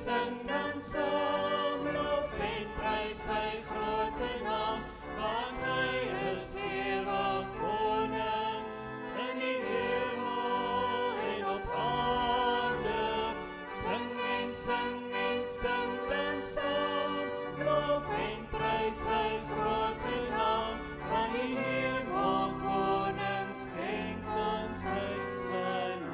sing dan saam, lof en prys sy grote naam, want hy is ewig koning in die hemel en op aarde. Sing dan saam, lof en prys sy grote naam, van die hemel koning skenk ons sy genade.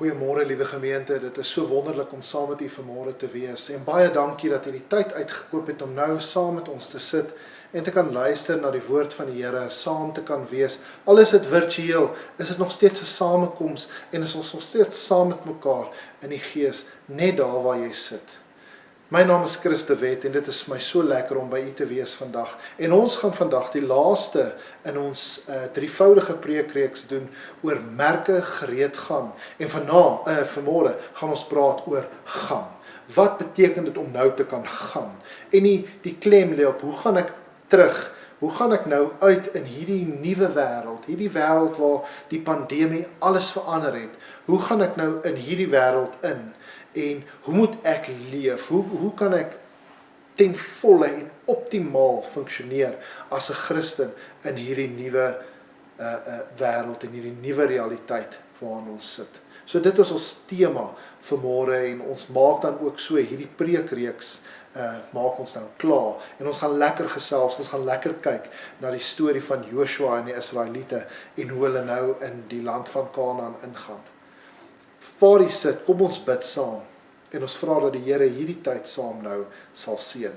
Goeiemôre liewe gemeente, dit is so wonderlik om saam met u vanmôre te wees en baie dankie dat u die tyd uitgekoop het om nou saam met ons te sit en te kan luister na die woord van die Here, saam te kan wees. Al is dit virtueel, is dit nog steeds 'n samekoms en is ons nog steeds saam met mekaar in die gees, net daar waar jy sit. My naam is Chris de Wet en dit is my so lekker om by u te wees vandag. En ons gaan vandag die laaste in ons drievoudige preekreeks doen oor merke gereed gaan. En vanmôre gaan ons praat oor gaan. Wat beteken dit om nou te kan gaan? En die klem lê op, hoe gaan ek terug? Hoe gaan ek nou uit in hierdie nuwe wêreld? Hierdie wêreld waar die pandemie alles verander het. Hoe gaan ek nou in hierdie wêreld in? En hoe moet ek leef? Hoe kan ek ten volle en optimaal funksioneer as 'n Christen in hierdie nuwe wêreld en hierdie nuwe realiteit waarin ons sit? So dit is ons tema vir môre en ons maak dan ook so hierdie preekreeks maak ons dan klaar en ons gaan lekker gesels, ons gaan lekker kyk na die storie van Joshua en die Israeliete en hoe hulle nou in die land van Kanaan ingaan. Waar jy sit, kom ons bid saam en ons vra dat die Here hierdie tyd saam nou sal seën.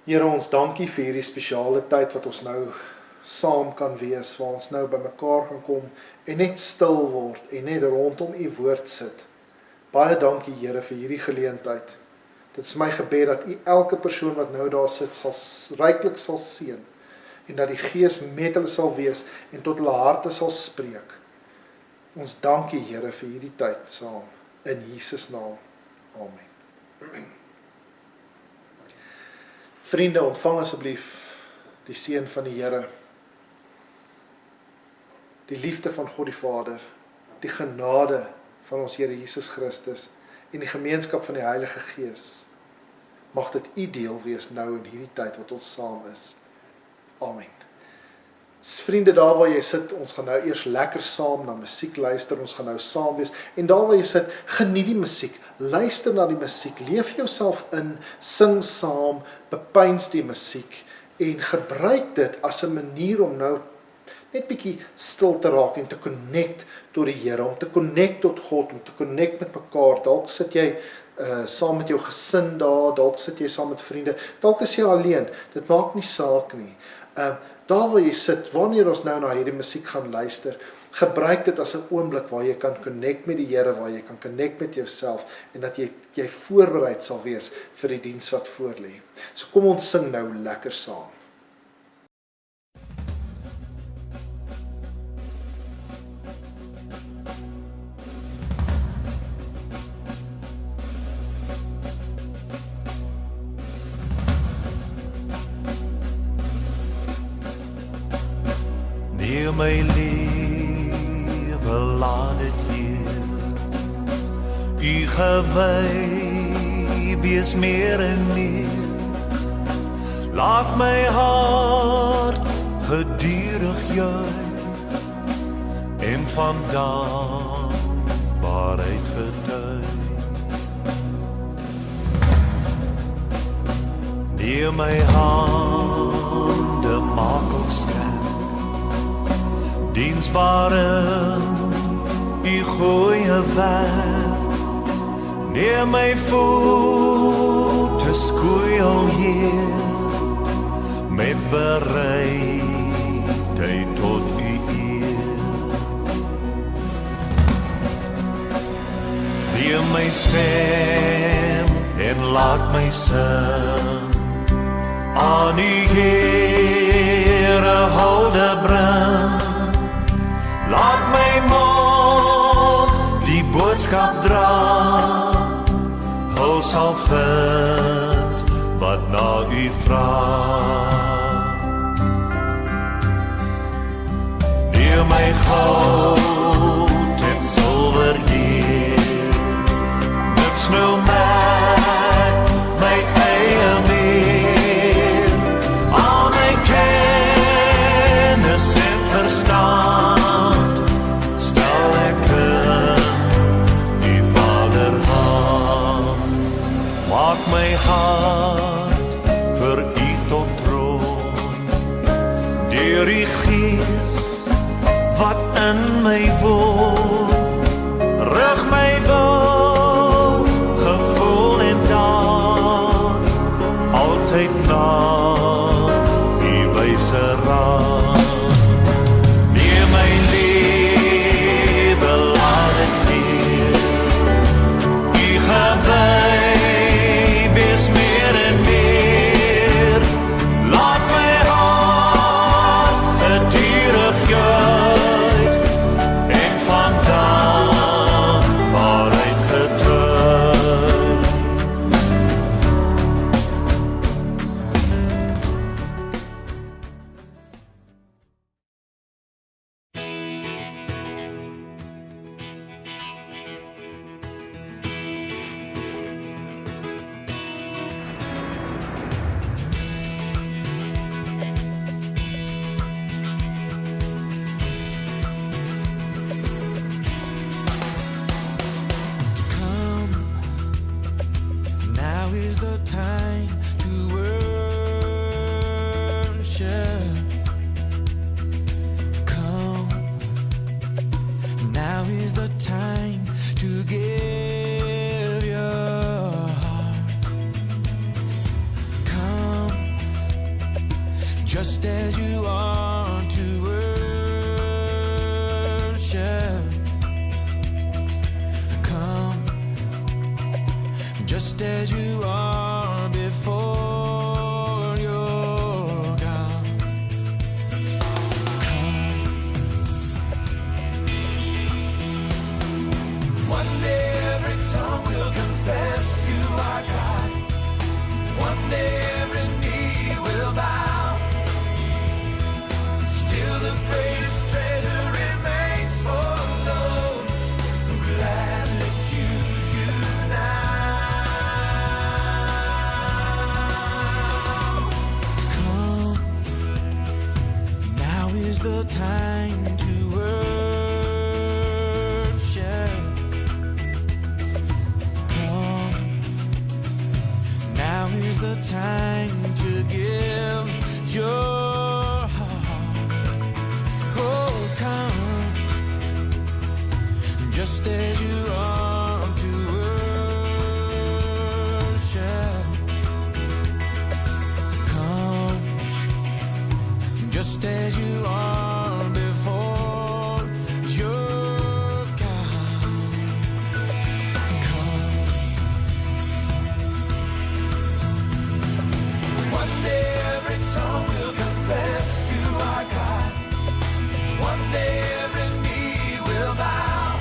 Here, ons dankie vir hierdie spesiale tyd wat ons nou saam kan wees, waar ons nou by mekaar gaan kom en net stil word en net rondom u woord sit. Baie dankie Here vir hierdie geleentheid. Dit is my gebed dat u elke persoon wat nou daar sit ryklik sal seën en dat die Gees met hulle sal wees en tot hulle harte sal spreek. Ons dankie Here vir hierdie tyd saam, in Jesus naam, amen. Vriende, ontvang asseblief die seën van die Here, die liefde van God die Vader, die genade van ons Here Jesus Christus en die gemeenskap van die Heilige Gees. Mag dit u deel wees nou in hierdie tyd wat ons saam is. Amen. Vriende, daar waar jy sit, ons gaan nou eers lekker saam na musiek luister, ons gaan nou saam wees, en daar waar jy sit, geniet die musiek, luister na die musiek, leef jouself in, sing saam, bepeins die musiek, en gebruik dit as 'n manier om nou net bietjie stil te raak en te connect tot die Here, om te connect tot God, om te connect met mekaar. Dalk sit jy saam met jou gesin daar, dalk sit jy saam met vriende, dalk is jy alleen, dit maak nie saak nie. Daar waar jy sit, wanneer ons nou na hierdie musiek gaan luister, gebruik dit as 'n oomblik waar jy kan connect met die Here, waar jy kan connect met jouself, en dat jy voorbereid sal wees vir die diens wat voor lê. So kom ons sing nou lekker saam. Neer my lewe laat dit hier, u gewy wees meer en meer, laat my hart gedurig juig en van dankbaarheid getuig. Neer my hande maak sterk, diensbaar in u goeie werk. Neer my voete skoei hier, met bereidheid tot u eer. Neer my stem en laat my sing, aan u Here hulde bring. Laat my mond die boodskap dra. Hulle sal vind wat na u vra. Leer my goud en silwer hier. Niks nou maak my eie meer. Al my kennis en verstand stel ek in die Vaderhand. Maak my hart vir u tot troon, deur die Gees wat in my woon. Rig my wil, gevoel en daad, altyd na die wyse raad. Neem my lewe, laat het neer. U gebly, wees meer en meer. Laat my hart 'n dierig juich, en vandaan waaruit getuig. Come, now is the time to worship. Come, now is the time to give your heart. Come, just as you are to worship. Come, just as you are before your God. One day every tongue will confess you are God. One day every knee will bow. Still the greatest treasure remains for those who gladly choose you now. Come, now is the time to worship. Come, now is the time to give your heart. Oh, come, just as you are to worship. Come, just as you are before your God. Come. One day every tongue will confess you are God. One day every knee will bow.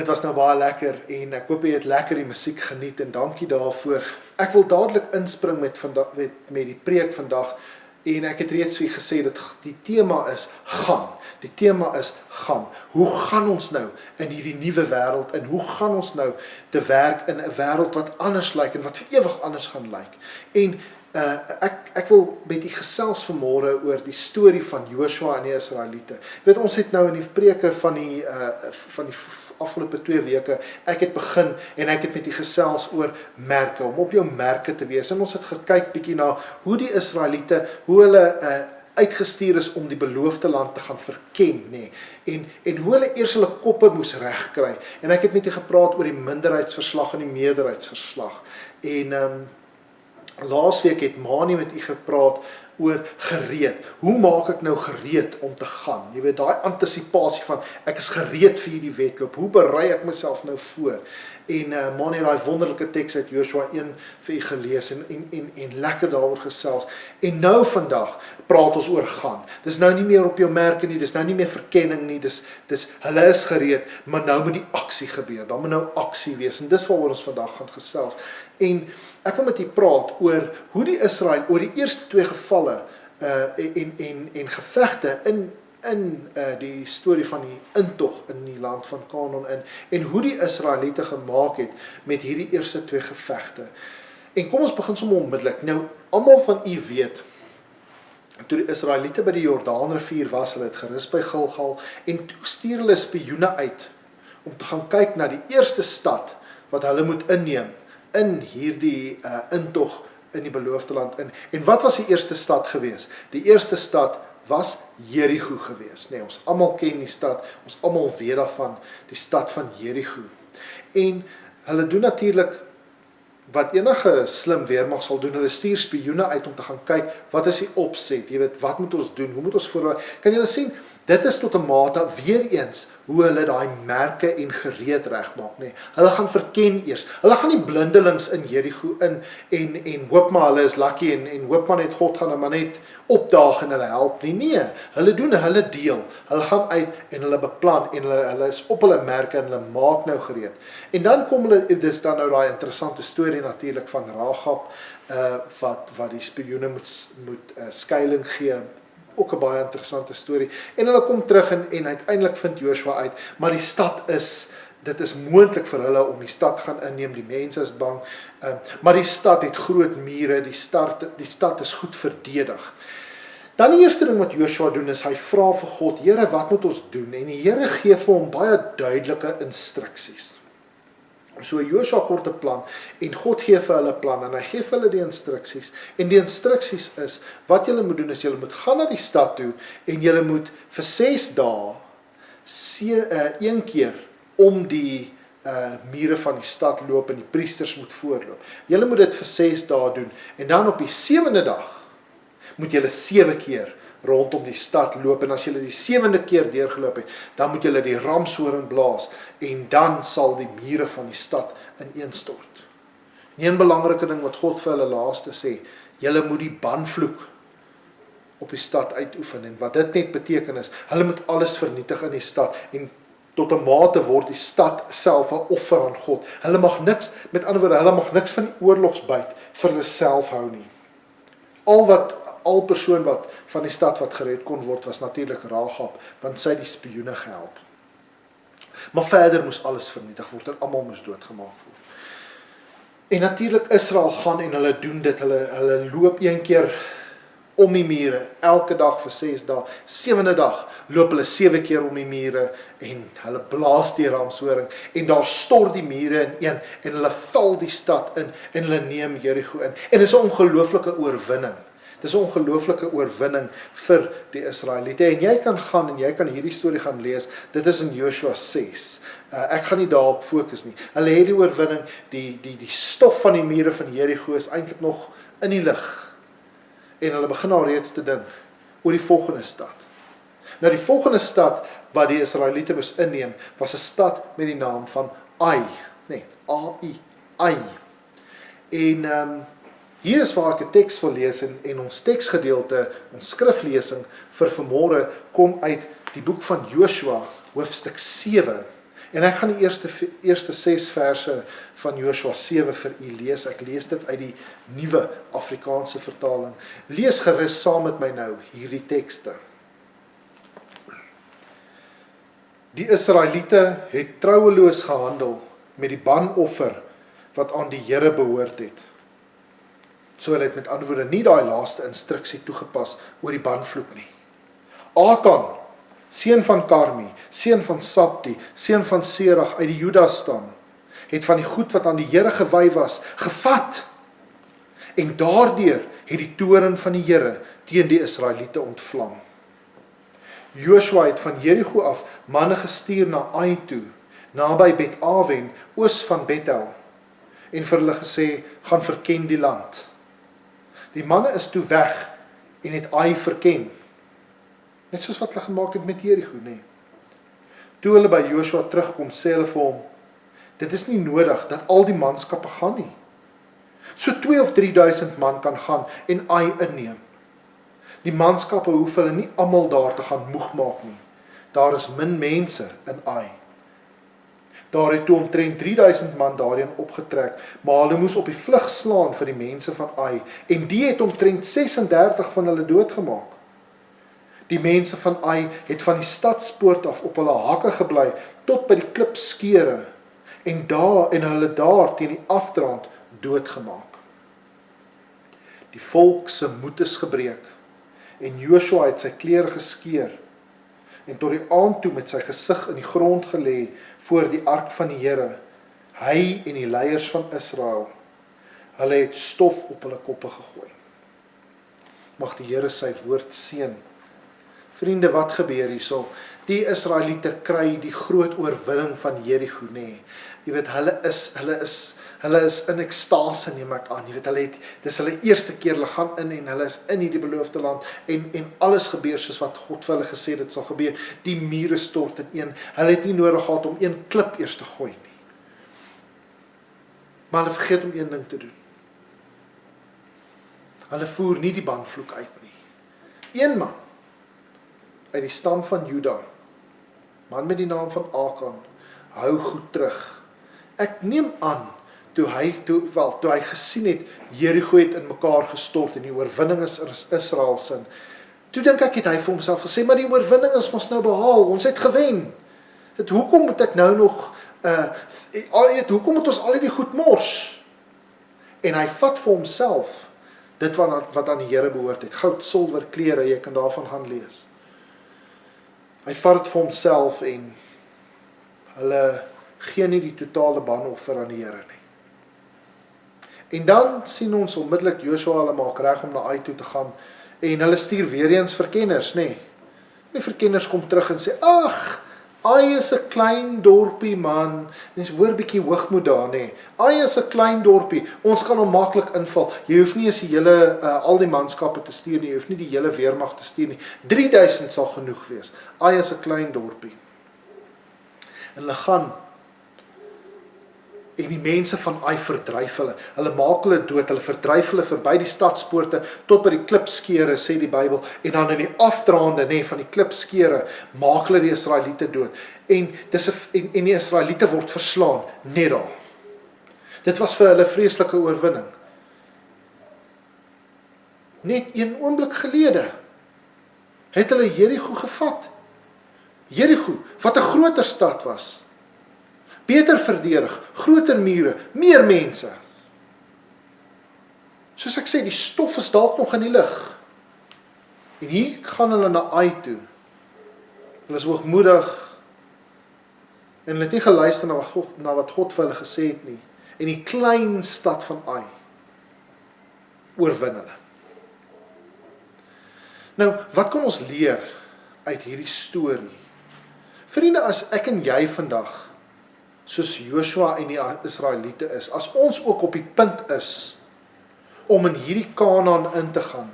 Dit was nou baie lekker en ek hoop jy het lekker die musiek geniet en dankie daarvoor. Ek wil dadelik inspring met die preek vandag en ek het reeds vir gesê dat die tema is gaan. Die tema is gaan. Hoe gaan ons nou in hierdie nuwe wêreld en hoe gaan ons nou te werk in 'n wêreld wat anders lyk en wat vir ewig anders gaan lyk? En ek wil met u gesels vanmôre oor die storie van Joshua en die Israeliete. Weet, ons het nou in die preke van die afgelope 2 weke, ek het begin en ek het met die gesels oor merke, om op jou merke te wees. En ons het gekyk bietjie na hoe die Israeliete, hoe hulle uitgestuur is om die beloofde land te gaan verken, nê. En hoe hulle eers hulle koppe moes regkry. En ek het met u gepraat oor die minderheidsverslag en die meerderheidsverslag. En laasweek het Mani met u gepraat oor gereed. Hoe maak ek nou gereed om te gaan? Jy weet, daai antisipasie van ek is gereed vir hierdie wedloop. Hoe berei ek myself nou voor? En Mani het daai wonderlike teks uit Joshua 1 vir u gelees en lekker daaroor gesels. En nou vandag praat ons oor gaan. Dis nou nie meer op jou merke nie, dis nou nie meer verkenning nie, dis hulle is gereed, maar nou moet die aksie gebeur. Dan moet nou aksie wees en dis waaroor ons vandag gaan gesels. En ek wil met u praat oor hoe die Israel oor die eerste 2 gevalle en gevegte in die storie van die intog in die land van Kanaan en hoe die Israeliete gemaak het met hierdie eerste 2 gevegte. En kom ons begin sommer onmiddellik. Nou, almal van u weet, toe die Israeliete by die Jordaanrivier was, hulle het gerus by Gilgal en toe stuur hulle spioene uit om te gaan kyk na die eerste stad wat hulle moet inneem in hierdie intog in die beloofde land in. En wat was die eerste stad gewees? Die eerste stad was Jericho gewees. Nee, ons almal ken die stad, ons almal weet daarvan, die stad van Jericho. En hulle doen natuurlik wat enige slim weermag sal doen, hulle stuur spioene uit om te gaan kyk, wat is die opset, jy weet, wat moet ons doen, hoe moet ons voorberei? Kan julle sien, dit is tot 'n mate weer eens hoe hulle daai merke en gereed regmaak, nê. Hulle gaan verken eers. Hulle gaan nie blindelings in Jericho in en hoop maar hulle is lucky en hoop maar net God gaan hulle maar net opdaag en hulle help nie. Nee, hulle doen hulle deel. Hulle gaan uit en hulle beplan en hulle is op hulle merke en hulle maak nou gereed. En dan kom hulle, dis dan nou daai interessante storie natuurlik van Rahab wat die spioene moet skuiling gee. Ook 'n baie interessante storie. En hulle kom terug en uiteindelik vind Joshua uit, maar die stad dit is moontlik vir hulle om die stad gaan inneem, die mense is bang, maar die stad het groot mure, die stad is goed verdedig. Dan die eerste ding wat Joshua doen is, hy vra vir God, Here, wat moet ons doen? En die Here gee vir hom baie duidelike instruksies. So Joshua kort 'n plan en God gee vir hulle plan en hy gee vir hulle die instruksies. En die instruksies is, wat julle moet doen is, julle moet gaan na die stad toe en julle moet vir 6 dae een keer om die mure van die stad loop en die priesters moet voorloop. Julle moet dit vir 6 dae doen en dan op die 7de dag moet julle 7 keer rondom die stad loop en as julle die 7de keer deurgeloop het, dan moet julle die ramshoring blaas en dan sal die mure van die stad ineenstort. En een belangrike ding wat God vir hulle laaste sê, julle moet die banvloek op die stad uitoefen en wat dit net beteken is, hulle moet alles vernietig in die stad en tot 'n mate word die stad self 'n offer aan God. Hulle mag niks, met ander woorde, hulle mag niks van die oorlogsbyt vir hulle self hou nie. Al persoon wat van die stad wat gered kon word, was natuurlik Rahab, want sy het die spioene gehelp. Maar verder moes alles vernietig word en almal moes doodgemaak word. En natuurlik Israel gaan en hulle doen dit, hulle loop een keer om die mure, elke dag vir 6 dae. 7de dag loop hulle 7 keer om die mure en hulle blaas die ramshoring en daar stort die mure ineen en hulle val die stad in en hulle neem Jericho in. En dit is 'n ongelooflike oorwinning. Dis 'n ongelooflike oorwinning vir die Israeliete. En jy kan gaan en jy kan hierdie storie gaan lees. Dit is in Joshua 6. Ek gaan nie daarop fokus nie. Hulle het die oorwinning, die stof van die mure van Jericho is eintlik nog in die lug. En hulle begin al reeds te dink oor die volgende stad. Nou die volgende stad wat die Israeliete moes inneem, was 'n stad met die naam van Ai, nee, A-I, Ai. En hier is waar ek 'n teks wil lees en ons teksgedeelte, ons skriflesing vir vanmôre kom uit die boek van Joshua, hoofstuk 7. En ek gaan die eerste 6 verse van Joshua 7 vir u lees. Ek lees dit uit die nuwe Afrikaanse vertaling. Lees gerus saam met my nou hierdie tekste. Die Israeliete het trouweloos gehandel met die banoffer wat aan die Here behoort het. So hulle het met ander woorde nie daai laaste instruksie toegepas oor die banvloek nie. Akan, seun van Karmi, seun van Sabdi, seun van Serach uit die Juda stam, het van die goed wat aan die Here gewy was, gevat. En daardeur het die toorn van die Here teen die Israeliete ontvlam. Joshua het van Jerigo af manne gestuur na Ai toe, naby Bet-Aven, oos van Bethel, en vir hulle gesê, gaan verken die land. Die manne is toe weg en het Ai verken. Net soos wat hulle gemaak het met Jerigo, nee. Toe hulle by Joshua terugkom, sê hulle vir hom, dit is nie nodig dat al die manskappe gaan nie. So 2 of 3.000 man kan gaan en Ai inneem. Die manskappe hoef hulle nie almal daar te gaan moeg maak nie. Daar is min mense in Ai. Daar het toe omtrent 3.000 man daarheen opgetrek, maar hulle moes op die vlug slaan vir die mense van Ai, en die het omtrent 36 van hulle doodgemaak. Die mense van Ai het van die stadspoort af op hulle hakke gebly, tot by die klipskeure, en hulle daar teen die afdraand doodgemaak. Die volk se moed is gebreek, en Joshua het sy klere geskeur, en tot die aand toe met sy gesig in die grond gelê voor die ark van die Here, hy en die leiers van Israel. Hulle het stof op hulle koppe gegooi. Mag die Here sy woord seën. Vriende, wat gebeur hierso? Die Israeliete kry die groot oorwinning van Jerigo, nee. Jy weet, hulle is in ekstase, neem ek aan. Jy weet, dis hulle eerste keer, hulle gaan in en hulle is in die beloofde land en alles gebeur soos wat God vir hulle gesê dit sal gebeur. Die mure stort in een. Hulle het nie nodig gehad om een klip eers te gooi nie. Maar hulle vergeet om een ding te doen. Hulle voer nie die banvloek uit nie. Een man uit die stam van Juda, man met die naam van Akan, hou goed terug. Ek neem aan, toe hy gesien het, Jerigo het in mekaar gestort en die oorwinning is Israel sin. Toe dink ek het hy vir homself gesê, maar die oorwinning is ons nou behaal, ons het gewen. Hoekom moet ek nou nog, hoekom moet ons al die goed mors? En hy vat vir homself dit wat aan die Here behoort het, goud, silwer, klere, jy kan daarvan gaan lees. Hy vat dit vir homself en hulle gee nie die totale banoffer aan die Here nie. En dan sien ons onmiddellik Joshua hulle maak reg om na Ai toe te gaan en hulle stuur weer eens verkenners, nê. Die verkenners kom terug en sê, ag, Ai is 'n klein dorpie man. Mens hoor bietjie hoogmoed daar, nê. Ai is 'n klein dorpie. Ons kan hom maklik inval. Jy hoef nie eens die hele al die manskappe te stuur nie. Jy hoef nie die hele weermag te stuur nie. 3.000 sal genoeg wees. Ai is 'n klein dorpie. En hulle gaan en die mense van Ai verdryf hulle. Hulle maak hulle dood. Hulle verdryf hulle verby die stadspoorte tot by die klipskeure, sê die Bybel, en dan in die afdraande, nê, van die klipskeure maak hulle die Israeliete dood. En die Israeliete word verslaan net daar. Dit was vir hulle vreeslike oorwinning. Net een oomblik gelede het hulle Jerigo gevat. Jerigo, wat 'n groter stad was. Beter verdedig, groter mure, meer mense. Soos ek sê, die stof is dalk nog in die lug. En hier gaan hulle na Ai toe. Hulle is hoogmoedig en hulle het nie geluister na wat God vir hulle gesê het nie. En die klein stad van Ai oorwin hulle. Nou, wat kan ons leer uit hierdie storie? Vriende, as ek en jy vandag soos Joshua en die Israeliete is, as ons ook op die punt is om in hierdie Kanaan in te gaan,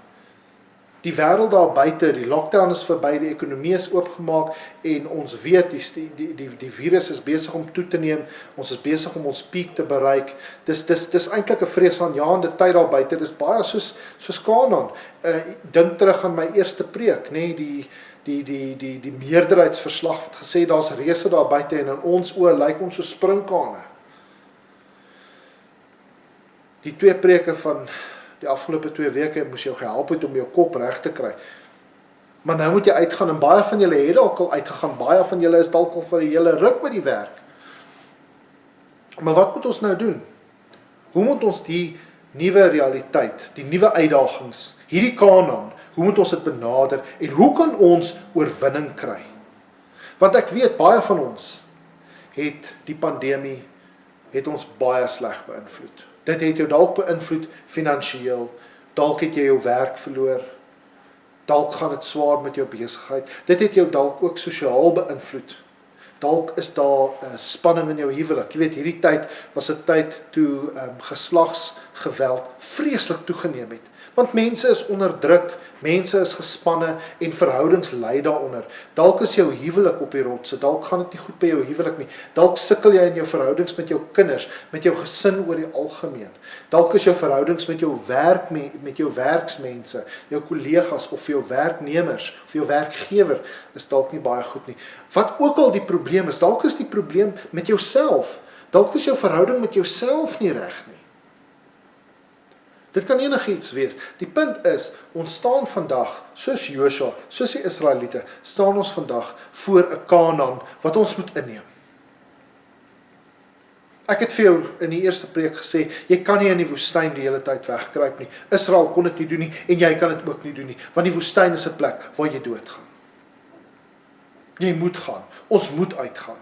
die wêreld daar buite, die lockdown is verby, die ekonomie is oopgemaak en ons weet die virus is besig om toe te neem, ons is besig om ons piek te bereik. Dis eintlik 'n vreesaanjaende tyd daar buite. Dis baie soos Kanaan. Dink terug aan my eerste preek, nê, die die meerderheidsverslag wat gesê daar's reëse daar buite en in ons oë lyk ons so sprinkane. Die 2 preke van die afgelope 2 weke moes jou gehelp het om jou kop reg te kry. Maar nou moet jy uitgaan en baie van julle het dalk al uitgegaan, baie van julle is dalk al vir 'n hele ruk by die werk. Maar wat moet ons nou doen? Hoe moet ons die nuwe realiteit, die nuwe uitdagings, hierdie Kanaan, hoe moet ons dit benader en hoe kan ons oorwinning kry? Want ek weet baie van ons het die pandemie het ons baie sleg beïnvloed. Dit het jou dalk beïnvloed finansiëel, dalk het jy jou werk verloor, dalk gaan dit swaar met jou besigheid. Dit het jou dalk ook sosiaal beïnvloed. Dalk is daar spanning in jou huwelik. Jy weet, hierdie tyd was 'n tyd toe geslagsgeweld vreeslik toegeneem het. Want mense is onderdruk, mense is gespanne en verhoudings ly daaronder. Dalk is jou huwelik op die rotse, dalk gaan dit nie goed by jou huwelik nie. Dalk sukkel jy in jou verhoudings met jou kinders, met jou gesin oor die algemeen. Dalk is jou verhoudings met jou werk, met jou werksmense, jou kollegas of jou werknemers of jou werkgewer is dalk nie baie goed nie. Wat ook al die probleem is, dalk is die probleem met jouself. Dalk is jou verhouding met jouself nie reg nie. Dit kan enigiets wees. Die punt is, ons staan vandag, soos Josua, soos die Israeliete, staan ons vandag voor 'n Kanaan wat ons moet inneem. Ek het vir jou in die eerste preek gesê, jy kan nie in die woestyn die hele tyd wegkruip nie. Israel kon dit nie doen nie, en jy kan dit ook nie doen nie, want die woestyn is 'n plek waar jy doodgaan. Jy moet gaan, ons moet uitgaan.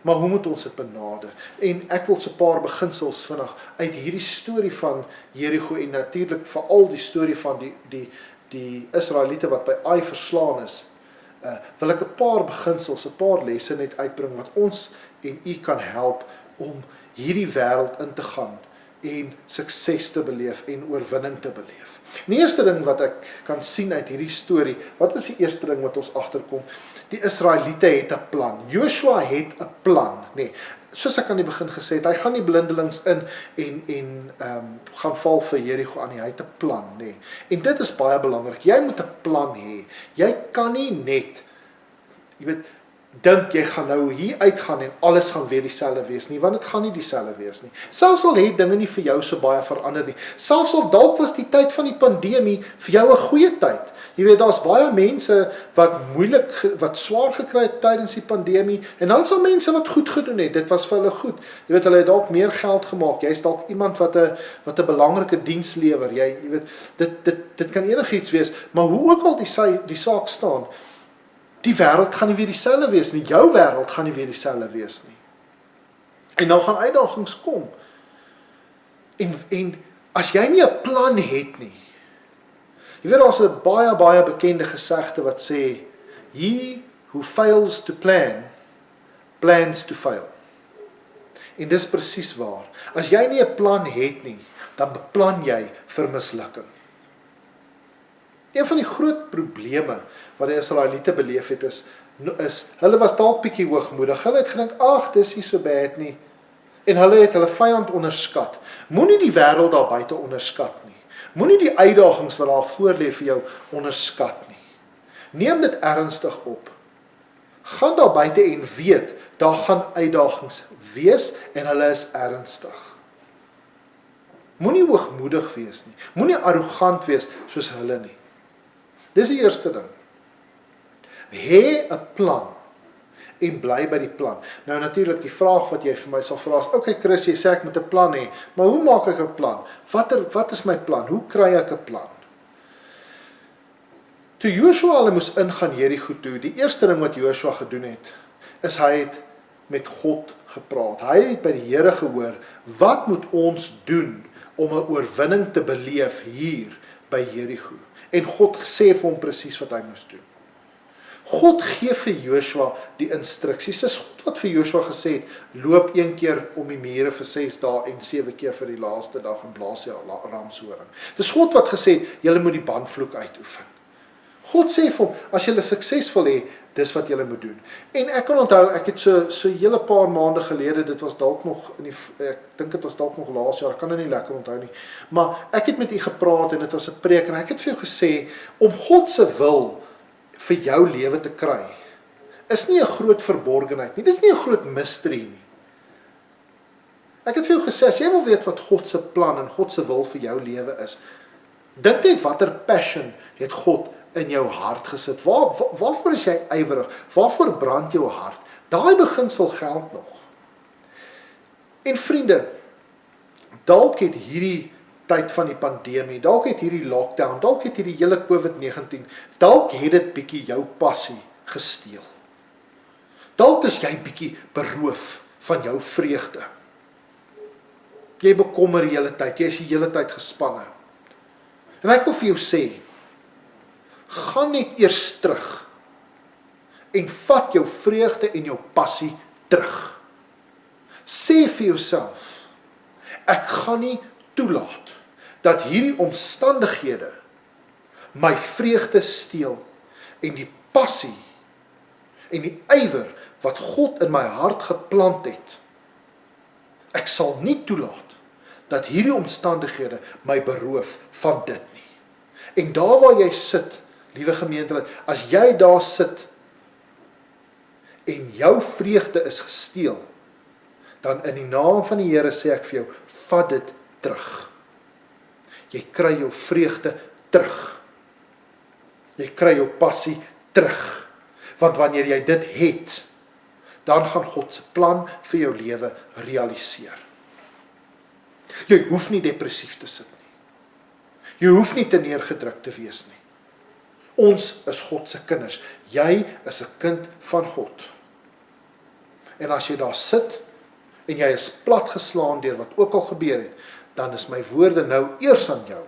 Maar hoe moet ons dit benader? En ek wil so 'n paar beginsels vinnig uit hierdie storie van Jerigo en natuurlik veral die storie van die Israeliete wat by Ai verslaan is, wil ek 'n paar beginsels, 'n paar lesse net uitbring wat ons en u kan help om hierdie wêreld in te gaan en sukses te beleef en oorwinning te beleef. Die eerste ding wat ek kan sien uit hierdie storie, wat is die eerste ding wat ons agterkom? Die Israeliete het 'n plan. Joshua het 'n plan, nee. Soos ek aan die begin gesê het, hy gaan nie blindelings in en gaan val vir Jerigo aan nie. Hy het 'n plan, nee. En dit is baie belangrik. Jy moet 'n plan hê. Jy kan nie net, jy weet, dink jy gaan nou hier uitgaan en alles gaan weer dieselfde wees nie, want dit gaan nie dieselfde wees nie. Selfs al het dinge nie vir jou so baie verander nie. Selfs al dalk was die tyd van die pandemie vir jou 'n goeie tyd. Jy weet, daar's baie mense wat swaar gekry het tydens die pandemie, en dan sal mense wat goed gedoen het, dit was vir hulle goed. Jy weet, hulle het dalk meer geld gemaak, jy's dalk iemand wat 'n belangrike diens lewer, jy weet, dit kan enigiets wees, maar hoe ook al die saak staan, die wêreld gaan nie weer dieselfde wees nie, jou wêreld gaan nie weer dieselfde wees nie. En nou gaan uitdagings kom. En as jy nie 'n plan het nie, jy weet, daar's 'n baie bekende gesegde wat sê, he who fails to plan, plans to fail. En dis presies waar. As jy nie 'n plan het nie, dan beplan jy vir mislukking. Een van die groot probleme wat die Israeliete beleef het is hulle was dalk bietjie hoogmoedig. Hulle het gedink, ag, dis nie so bad nie. En hulle het hulle vyand onderskat. Moenie die wêreld daar buite onderskat nie. Moenie die uitdagings wat daar voor lê vir jou onderskat nie. Neem dit ernstig op. Gaan daar buite en weet, daar gaan uitdagings wees en hulle is ernstig. Moenie hoogmoedig wees nie. Moenie arrogant wees soos hulle nie. Dis die eerste ding. Hê 'n plan en bly by die plan. Nou natuurlik die vraag wat jy vir my sal vra is, okay Chris, jy sê ek moet 'n plan hê, maar hoe maak ek 'n plan? Wat is my plan? Hoe kry ek 'n plan? Toe Joshua hulle moes ingaan Jerigo toe, die eerste ding wat Joshua gedoen het, is hy het met God gepraat. Hy het by die Here gehoor, wat moet ons doen om 'n oorwinning te beleef hier by Jerigo? En God sê vir hom presies wat hy moes doen. God gee vir Joshua die instruksies. Dis God wat vir Joshua gesê het, loop 1 keer om die mure vir 6 dae en 7 keer vir die laaste dag en blaas jy ramshoring. Dis God wat gesê het, julle moet die banvloek uitoefen. God sê vir hom, as julle suksesvol hê, dis wat julle moet doen. En ek kan onthou, ek het so hele paar maande gelede, dit was dalk nog ek dink dit was dalk nog laas jaar, ek kan dit nie lekker onthou nie, maar ek het met u gepraat en dit was 'n preek en ek het vir jou gesê, om God se wil vir jou lewe te kry, is nie 'n groot verborgenheid nie. Dis nie 'n groot mystery nie. Ek het vir jou gesê, as jy wil weet wat God se plan en God se wil vir jou lewe is, dink net watter passion het God in jou hart gesit. Waarvoor is jy ywerig? Waarvoor brand jou hart? Daai beginsel geld nog. En vriende, dalk het hierdie tyd van die pandemie, dalk het hierdie lockdown, dalk het hierdie hele COVID-19, dalk het dit bietjie jou passie gesteel. Dalk is jy bietjie beroof van jou vreugde. Jy bekommer die hele tyd, jy is die hele tyd gespanne. En ek wil vir jou sê, gaan net eers terug en vat jou vreugde en jou passie terug. Sê vir jouself, ek gaan nie toelaat dat hierdie omstandighede my vreugde steel en die passie en die ywer wat God in my hart geplant het. Ek sal nie toelaat dat hierdie omstandighede my beroof van dit nie. En daar waar jy sit, liewe gemeentelid, as jy daar sit en jou vreugde is gesteel, dan in die naam van die Here sê ek vir jou, vat dit terug. Jy kry jou vreugde terug. Jy kry jou passie terug. Want wanneer jy dit het, dan gaan God se plan vir jou lewe realiseer. Jy hoef nie depressief te sit nie. Jy hoef nie te neergedruk te wees nie. Ons is God se kinders. Jy is 'n kind van God. En as jy daar sit en jy is platgeslaan deur wat ook al gebeur het, dan is my woorde nou eers aan jou.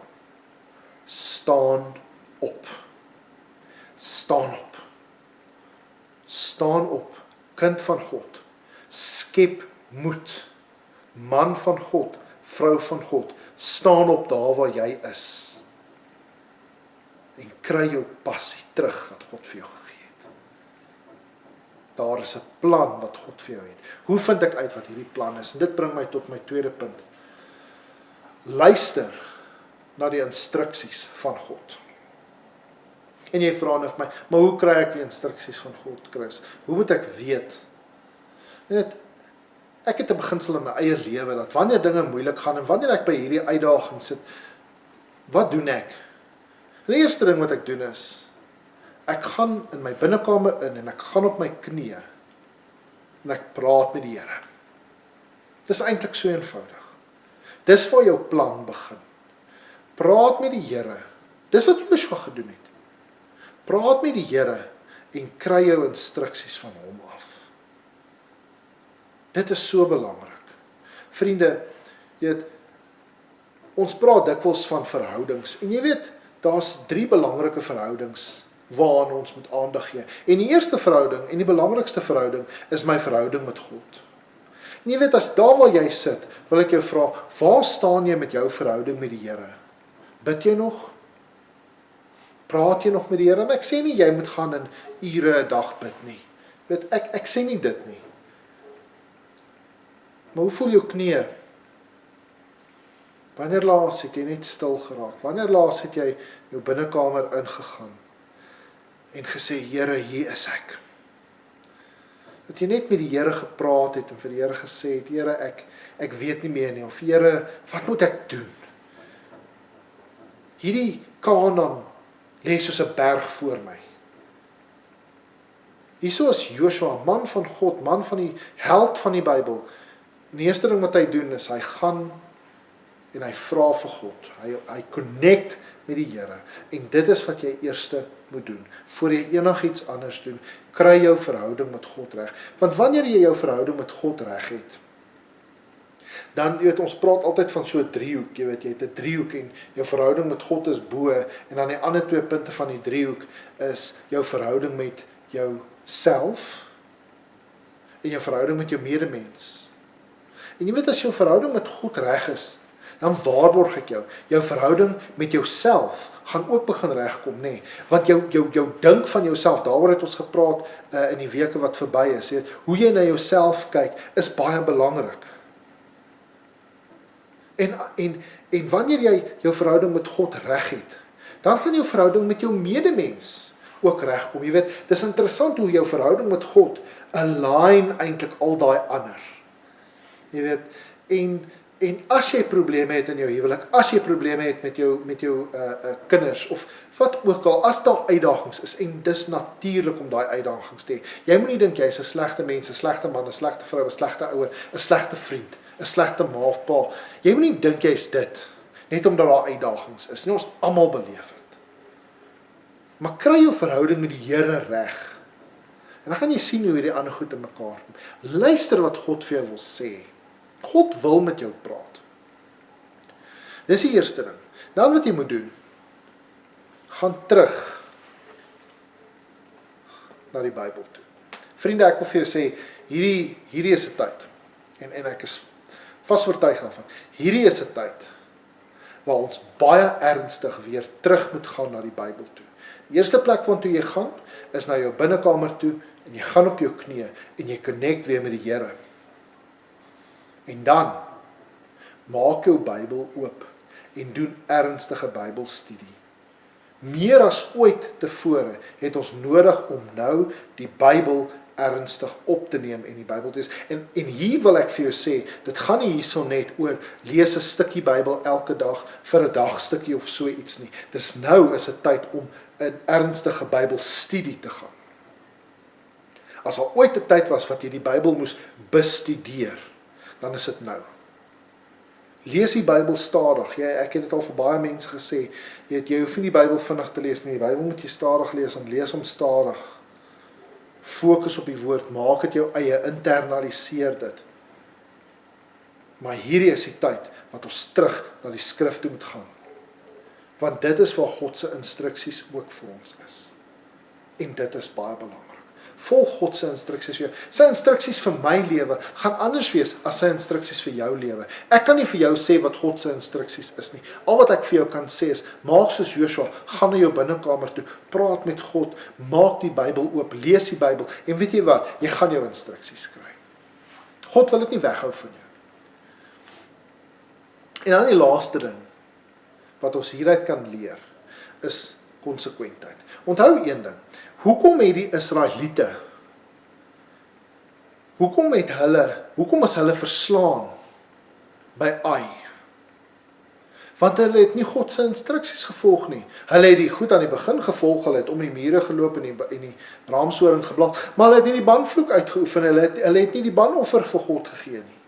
Staan op. Staan op. Staan op, kind van God. Skep moed. Man van God, vrou van God. Staan op daar waar jy is. En kry jou passie terug wat God vir jou gegee het. Daar is 'n plan wat God vir jou het. Hoe vind ek uit wat hierdie plan is? En dit bring my tot my tweede punt. Luister na die instruksies van God. En jy vra nou vir my, maar hoe kry ek die instruksies van God, Chris? Hoe moet ek weet? Ek het 'n beginsel in my eie lewe, dat wanneer dinge moeilik gaan, en wanneer ek by hierdie uitdaging sit, wat doen ek? Die eerste ding wat ek doen is, ek gaan in my binnekamer in, en ek gaan op my knieë, en ek praat met die Here. Dis eintlik so eenvoudig. Dis waar jou plan begin. Praat met die Here. Dis wat Joshua gedoen het. Praat met die Here, en kry jou instruksies van hom af. Dit is so belangrik. Vriende, jy weet, ons praat dikwels van verhoudings, en jy weet, daar's 3 belangrike verhoudings waaraan ons moet aandag gee. En die eerste verhouding, en die belangrikste verhouding, is my verhouding met God. En jy weet, as daar waar jy sit, wil ek jou vra, waar staan jy met jou verhouding met die Here? Bid jy nog? Praat jy nog met die Here? En ek sê nie, jy moet gaan in ure 'n dag bid nie. Weet, ek sê nie dit nie. Maar hoe voel jou knieë? Wanneer laas het jy net stil geraak? Wanneer laas het jy jou binnekamer ingegaan en gesê, Here, hier is ek. Dat jy net met die Here gepraat het en vir die Here gesê het, Here, ek weet nie meer nie, of Here, wat moet ek doen? Hierdie Kanaan lê soos 'n berg voor my. Hierso is Joshua, man van God, man van die held van die Bybel. En die eerste ding wat hy doen is, hy gaan en hy vra vir God. Hy connect met die Here. En dit is wat jy eerste moet doen. Voor jy enigiets anders doen, kry jou verhouding met God reg. Want wanneer jy jou verhouding met God reg het, dan, jy weet, ons praat altyd van so 'n driehoek, jy weet, jy het 'n driehoek en jou verhouding met God is bo, en dan die ander 2 punte van die driehoek is jou verhouding met jouself en jou verhouding met jou medemens. En jy weet, as jou verhouding met God reg is, dan waarborg ek jou verhouding met jouself gaan ook begin regkom, nê? Want jou dink van jouself, daaroor het ons gepraat in die weke wat verby is, jy weet, hoe jy na jouself kyk, is baie belangrik. En wanneer jy jou verhouding met God reg het, dan gaan jou verhouding met jou medemens ook regkom. Jy weet, dis interessant hoe jou verhouding met God align eintlik al daai ander. Jy weet, en as jy probleme het in jou huwelik, as jy probleme het met jou kinders, of wat ook al, as daar uitdagings is, en dis natuurlik om daai uitdagings te hê. Jy moet nie dink jy is 'n slegte mens, 'n slegte man, 'n slegte vrou, 'n slegte ouer, 'n slegte vriend, 'n slegte ma of pa. Jy moet nie dink jy's dit, net omdat daar uitdagings is. Nie, ons almal beleef het. Maar kry jou verhouding met die Here reg. En dan gaan jy sien hoe hierdie ander goed in mekaar kom. Luister wat God vir jou wil sê. God wil met jou praat. Dis die eerste ding. Dan wat jy moet doen, gaan terug na die Bybel toe. Vriende, ek wil vir jou sê, hierdie is 'n tyd, en ek is vas oortuig daarvan, hierdie is 'n tyd, waar ons baie ernstig weer terug moet gaan na die Bybel toe. Die eerste plek waartoe jy gaan, is na jou binnekamer toe, en jy gaan op jou knieë, en jy connect weer met die Here. En dan, maak jou Bybel oop, en doen ernstige Bybelstudie. Meer as ooit tevore het ons nodig om nou die Bybel ernstig op te neem en die Bybel te lees. En hier wil ek vir jou sê, dit gaan nie hierso net oor lees 'n stukkie Bybel elke dag vir 'n dagstukkie of so iets nie. Dis nou is 'n tyd om 'n ernstige Bybelstudie te gaan. As al ooit 'n tyd was wat jy die Bybel moes bestudeer, dan is dit nou. Lees die Bybel stadig. Ek het dit al vir baie mense gesê, jy hoef nie die Bybel vinnig te lees nie, die Bybel moet jy stadig lees, en lees hom stadig. Fokus op die woord, maak dit jou eie, internaliseer dit. Maar hierdie is die tyd wat ons terug na die skrif toe moet gaan. Want dit is waar God se instruksies ook vir ons is. En dit is baie belangrik. Volg God se instruksies vir jou. Sy instruksies vir my lewe gaan anders wees as sy instruksies vir jou lewe. Ek kan nie vir jou sê wat God se instruksies is nie. Al wat ek vir jou kan sê is, maak soos Joshua, gaan na jou binnekamer toe, praat met God, maak die Bybel oop, lees die Bybel, en weet jy wat, jy gaan jou instruksies kry. God wil dit nie weghou van jou. En dan die laaste ding, wat ons hieruit kan leer, is konsekwentheid. Onthou een ding, hoekom het die Israeliete, hoekom is hulle verslaan by Ai? Want hulle het nie God se instruksies gevolg nie. Hulle het die goed aan die begin gevolg, hulle het om die mure geloop en die raamshoring geblaas, maar hulle het nie die banvloek uitgeoefen, hulle het nie die banoffer vir God gegee nie.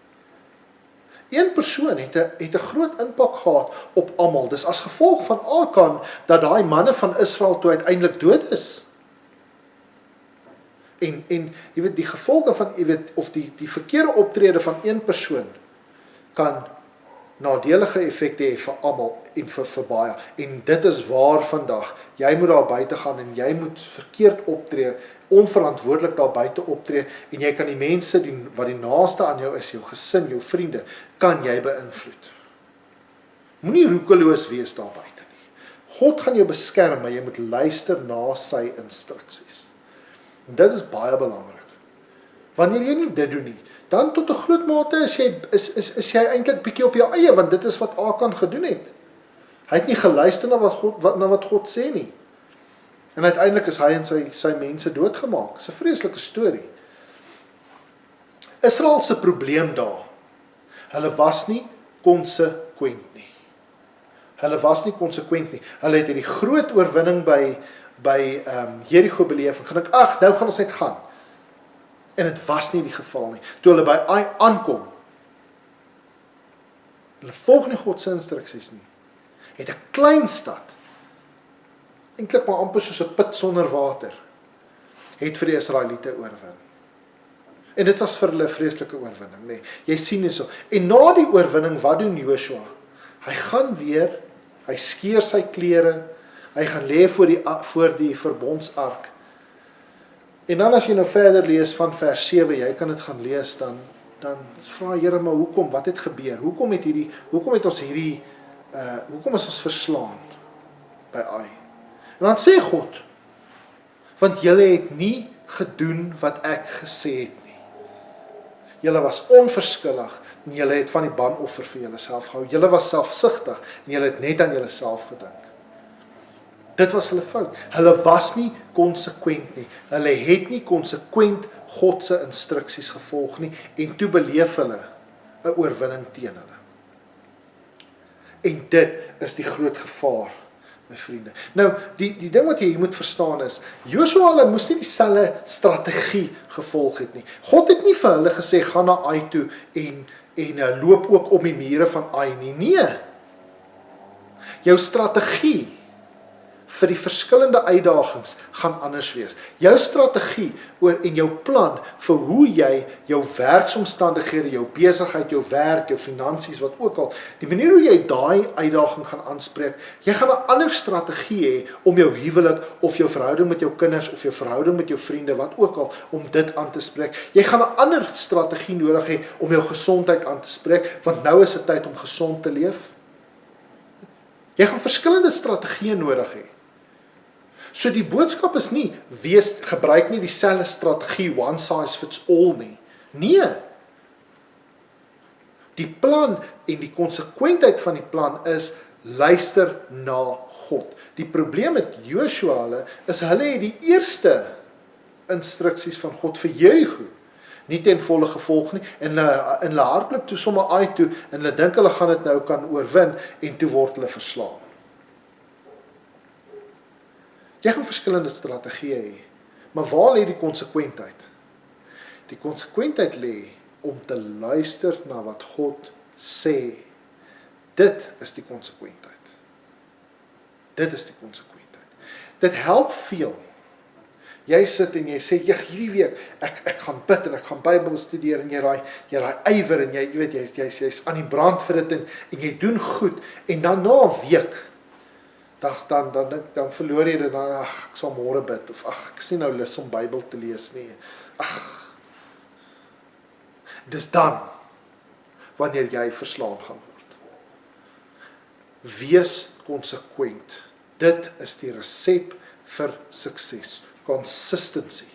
Een persoon het 'n groot impak gehad op almal. Dis as gevolg van Akan dat daai manne van Israel toe uiteindelik dood is. En jy weet, die gevolge van, jy weet, of die verkeerde optrede van een persoon kan nadelige effekte hê vir almal en vir baie. En dit is waar vandag. Jy moet daar buite gaan en jy moet verkeerd optree, onverantwoordelik daar buite optree, en jy kan die mense wat die naaste aan jou is, jou gesin, jou vriende, kan jy beïnvloed. Moenie roekeloos wees daar buite nie. God gaan jou beskerm, maar jy moet luister na sy instruksies. En dit is baie belangrik. Wanneer jy nie dit doen nie, dan tot 'n groot mate is jy eintlik bietjie op jou eie, want dit is wat Akan gedoen het. Hy het nie geluister na wat God sê nie. En uiteindelik is hy en sy mense doodgemaak. Dit is 'n vreeslike storie. Israel se probleem daar, hulle was nie konsekwent nie. Hulle het hierdie groot oorwinning by Jericho beleef en gedink, ag, nou gaan ons net gaan. En dit was nie die geval nie. Toe hulle by Ai aankom, hulle volg nie God se instruksies nie, het 'n klein stad, eintlik maar amper soos 'n put sonder water, het vir die Israeliete oorwin. En dit was vir hulle 'n vreeslike oorwinning, nee. Jy sien hierso. En na die oorwinning, wat doen Joshua? Hy gaan weer, hy skeur sy klere, hy gaan lê voor die verbondsark. En dan as jy nou verder lees van vers 7, jy kan dit gaan lees, dan vra Here, maar hoekom, wat het gebeur? Hoekom is ons verslaan by Ai? En dan sê God, want julle het nie gedoen wat ek gesê het nie. Julle was onverskillig, en julle het van die banoffer vir julle self gehou. Julle was selfsugtig, en julle het net aan julle self gedink. Dit was hulle fout. Hulle was nie konsekwent nie. Hulle het nie konsekwent God se instruksies gevolg nie en toe beleef hulle 'n oorwinning teen hulle. En dit is die groot gevaar, my vriende. Nou, die ding wat jy hier moet verstaan is, Joshua hulle moes nie dieselfde strategie gevolg het nie. God het nie vir hulle gesê, gaan na Ai toe en loop ook om die mure van Ai nie. Nee. Jou strategie vir die verskillende uitdagings gaan anders wees. Jou strategie en jou plan vir hoe jy jou werksomstandighede, jou besigheid, jou werk, jou finansies, wat ook al, die manier hoe jy daai uitdaging gaan aanspreek, jy gaan 'n ander strategie hê om jou huwelik of jou verhouding met jou kinders of jou verhouding met jou vriende, wat ook al, om dit aan te spreek. Jy gaan 'n ander strategie nodig hê om jou gesondheid aan te spreek, want nou is dit tyd om gesond te leef. Jy gaan verskillende strategieë nodig hê. So die boodskap is nie, gebruik nie dieselfde strategie, one size fits all nie. Nee. Die plan en die konsekwentheid van die plan is, luister na God. Die probleem met Joshua is, hulle het die eerste instruksies van God vir Jerigo nie ten volle gevolg nie, en hulle hardloop toe sommer Ai toe, en hulle dink hulle gaan dit nou kan oorwin, en toe word hulle verslaan. Jy gaan verskillende strategieë hê, maar waar lê die konsekwentheid? Die konsekwentheid lê om te luister na wat God sê. Dit is die konsekwentheid. Dit is die konsekwentheid. Dit help veel. Jy sit en jy sê, hierdie week, ek gaan bid en ek gaan Bybel studeer, en jy raai ywer, en jy weet, jy's aan die brand vir dit, en jy doen goed, en dan na 'n week, dan verloor jy dit, ek sal môre bid, of ek sien nou lus om Bybel te lees nie. Dis dan, wanneer jy verslaan gaan word. Wees konsekwent. Dit is die resep vir sukses. Consistency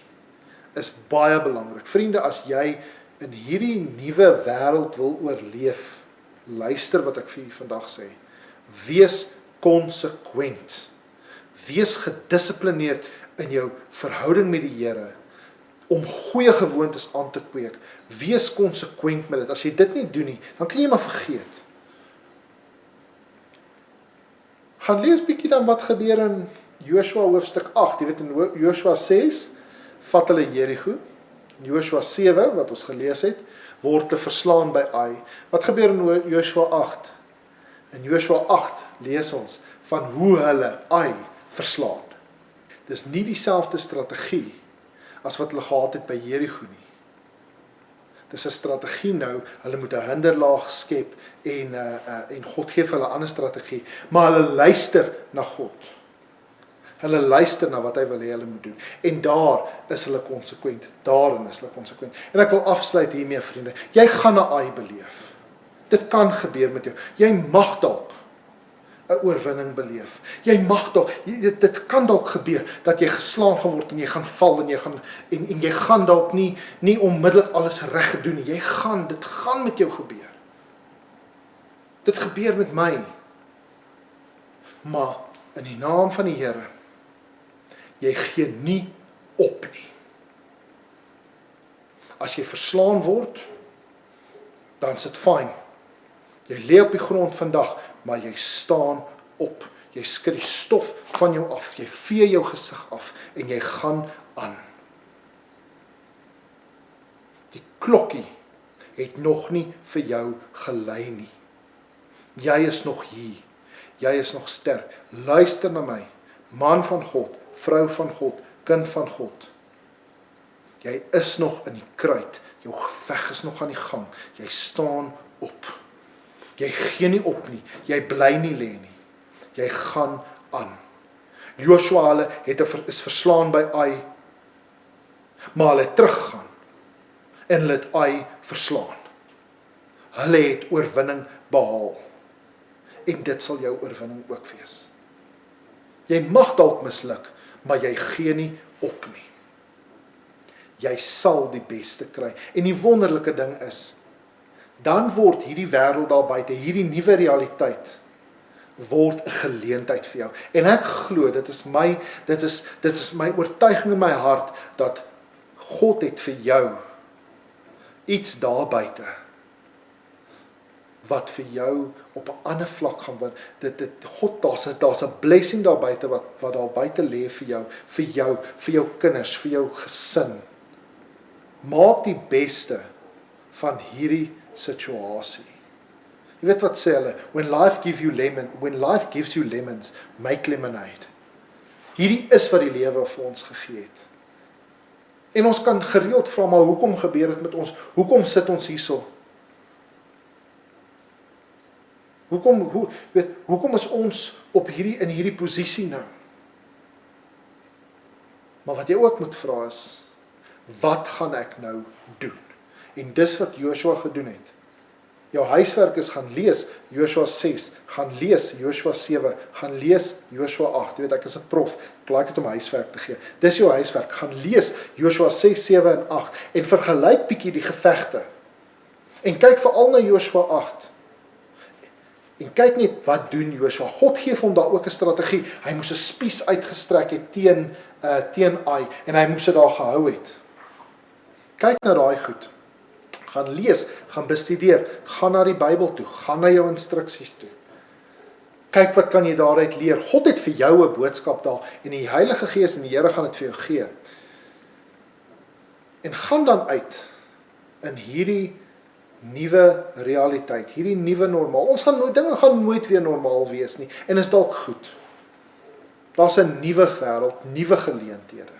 is baie belangrik. Vriende, as jy in hierdie nuwe wêreld wil oorleef, luister wat ek vir julle vandag sê. Wees konsekwent. Wees gedissiplineerd in jou verhouding met die Here om goeie gewoontes aan te kweek. Wees konsekwent met dit. As jy dit nie doen nie, dan kan jy maar vergeet. Gaan lees bietjie dan wat gebeur in Joshua hoofstuk 8. Jy weet, in Joshua 6 vat hulle Jerigo. In Joshua 7 wat ons gelees het, word hulle verslaan by Ai. Wat gebeur in Joshua 8? In Joshua 8 lees ons van hoe hulle Ai verslaan. Dis nie dieselfde strategie as wat hulle gehad het by Jerigo nie. Dis 'n strategie nou, hulle moet 'n hinderlaag skep en God gee vir hulle 'n ander strategie, maar hulle luister na God. Hulle luister na wat hy wil hê hulle moet doen. En daar is hulle konsekwent. Daarin is hulle konsekwent. En ek wil afsluit hiermee, vriende. Jy gaan 'n Ai beleef. Dit kan gebeur met jou. Jy mag dalk 'n oorwinning beleef. Jy mag dalk, dit kan dalk gebeur dat jy geslaan gaan word en jy gaan val en jy gaan dalk nie onmiddellik alles reg gedoen nie. Dit gaan met jou gebeur. Dit gebeur met my. Maar in die naam van die Here, jy gee nie op nie. As jy verslaan word, dan is dit fyn. Jy lê op die grond vandag, maar jy staan op. Jy skud die stof van jou af, jy vee jou gesig af en jy gaan aan. Die klokkie het nog nie vir jou gelei nie. Jy is nog hier. Jy is nog sterk. Luister na my, man van God, vrou van God, kind van God. Jy is nog in die kruit. Jou geveg is nog aan die gang. Jy staan op. Jy gee nie op nie. Jy bly nie lê nie. Jy gaan aan. Joshua is verslaan by Ai, maar hulle het teruggegaan en hulle het Ai verslaan. Hulle het oorwinning behaal. En dit sal jou oorwinning ook wees. Jy mag dalk misluk, maar jy gee nie op nie. Jy sal die beste kry. En die wonderlike ding is, dan word hierdie wêreld daar buite, hierdie nuwe realiteit, word 'n geleentheid vir jou. En ek glo, dit is my oortuiging in my hart, dat God het vir jou iets daar buite, wat vir jou op 'n ander vlak gaan word. God, daar's 'n blessing daar buite wat daar buite lê vir jou kinders, vir jou gesin. Maak die beste van hierdie situasie. Jy weet wat sê hulle, when life gives you lemons, make lemonade. Hierdie is wat die lewe vir ons gegee het. En ons kan gereeld vra, maar hoekom gebeur dit met ons? Hoekom sit ons hierso? Hoekom is ons in hierdie posisie nou? Maar wat jy ook moet vra is, wat gaan ek nou doen? En dis wat Joshua gedoen het. Jou huiswerk is gaan lees Joshua 6, gaan lees Joshua 7, gaan lees Joshua 8. Jy weet, ek is 'n prof, ek like dit om huiswerk te gee. Dis jou huiswerk, gaan lees Joshua 6, 7 en 8 en vergelyk bietjie die gevegte. En kyk veral na Joshua 8. En kyk net wat doen Joshua. God gee vir hom daar ook 'n strategie. Hy moes 'n spies uitgestrek het teen Ai en hy moes dit daar gehou het. Kyk na daai goed. Gaan lees, gaan bestudeer, gaan na die Bybel toe, gaan na jou instruksies toe. Kyk wat kan jy daaruit leer. God het vir jou 'n boodskap daar en die Heilige Gees en die Here gaan dit vir jou gee. En gaan dan uit in hierdie nuwe realiteit, hierdie nuwe normaal. Dinge gaan nooit weer normaal wees nie en is dalk goed. Daar's 'n nuwe wêreld, nuwe geleenthede.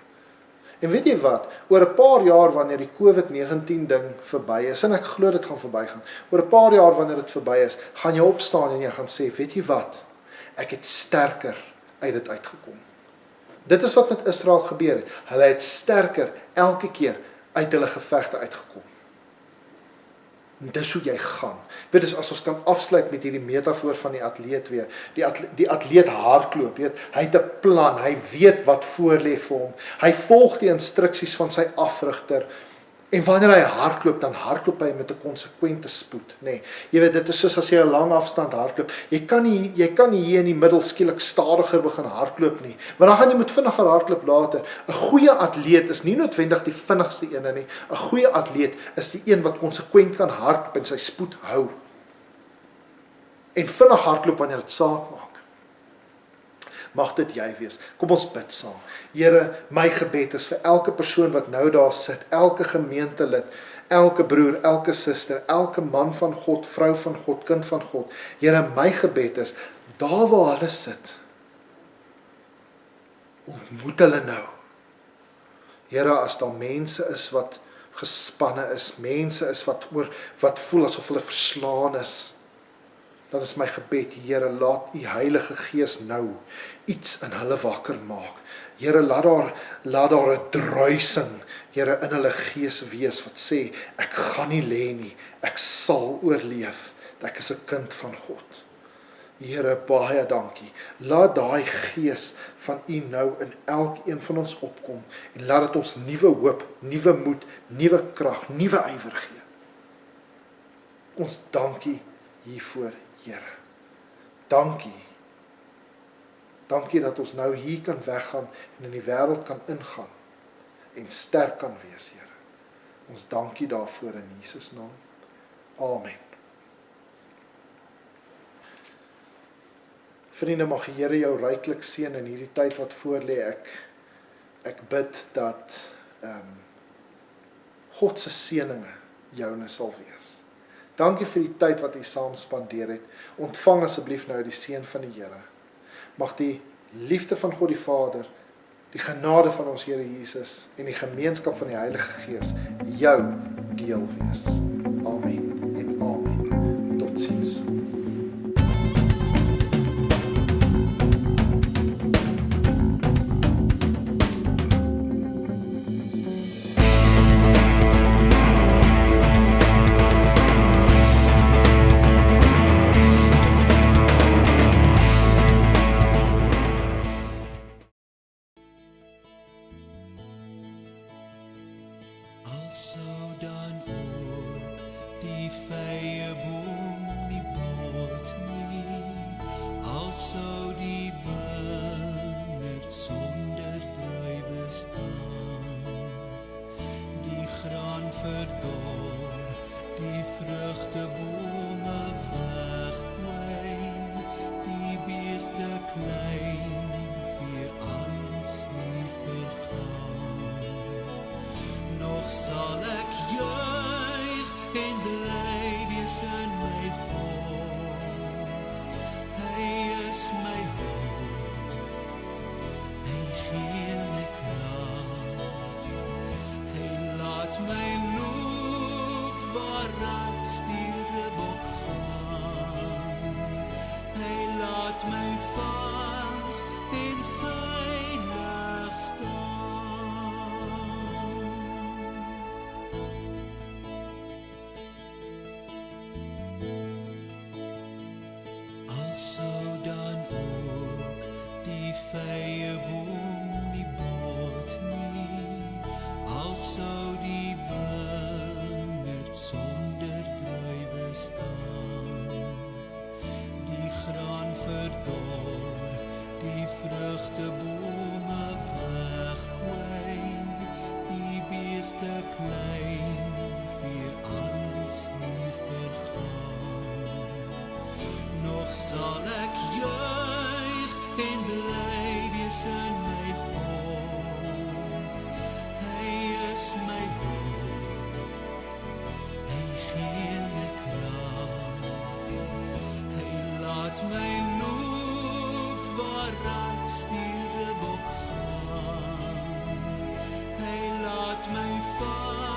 En weet jy wat, oor 'n paar jaar wanneer die COVID-19 ding verby is, en ek glo dit gaan verbygaan, oor 'n paar jaar wanneer dit verby is, gaan jy opstaan en jy gaan sê, weet jy wat, ek het sterker uit dit uitgekom. Dit is wat met Israel gebeur het. Hulle het sterker elke keer uit hulle gevegte uitgekom. En dis hoe jy gaan. Weet jy, as ons kan afsluit met hierdie metafoor van die atleet weer. Die atleet hardloop, weet, hy het 'n plan, hy weet wat voorlê vir hom. Hy volg die instruksies van sy afrigter. En wanneer hy hardloop, dan hardloop hy met 'n konsekwente spoed, nê. Nee, jy weet, dit is soos as jy 'n lang afstand hardloop. Jy kan nie hier in die middel skielik stadiger begin hardloop nie, want dan gaan jy moet vinniger hardloop later. 'n Goeie atleet is nie noodwendig die vinnigste een nie. 'n Goeie atleet is die een wat konsekwent kan hardloop en sy spoed hou. En vinnig hardloop wanneer dit saak maak. Mag dit jy wees. Kom ons bid saam. Here, my gebed is vir elke persoon wat nou daar sit, elke gemeentelid, elke broer, elke suster, elke man van God, vrou van God, kind van God. Here, my gebed is, daar waar hulle sit, ontmoet hulle nou. Here, as daar mense is wat gespanne is, mense is wat voel asof hulle verslaan is, dan is my gebed, Here, laat U Heilige Gees nou iets in hulle wakker maak. Here, laat daar 'n druising, Here, in hulle gees wees wat sê, ek gaan nie lê nie, ek sal oorleef, ek is 'n kind van God. Here, baie dankie. Laat daai gees van U nou in elkeen van ons opkom en laat dit ons nuwe hoop, nuwe moed, nuwe krag, nuwe ywer gee. Ons dankie hiervoor, Here. Dankie. Dankie dat ons nou hier kan weggaan en in die wêreld kan ingaan en sterk kan wees, Here. Ons dankie daarvoor in Jesus naam. Amen. Vriende, mag die Here jou ryklik seën in hierdie tyd wat voorlê. Ek bid dat God se seëninge joune sal wees. Dankie vir die tyd wat U saam spandeer het. Ontvang asseblief nou die seën van die Here. Mag die liefde van God die Vader, die genade van ons Here Jesus en die gemeenskap van die Heilige Gees jou deel wees. Amen en amen. Totsiens. Also dan oor die sal ek juig en bly wees in my God. Hy is my hulp, hy gee my krag, hy laat my loop waar stiere bok gaan, hy laat my val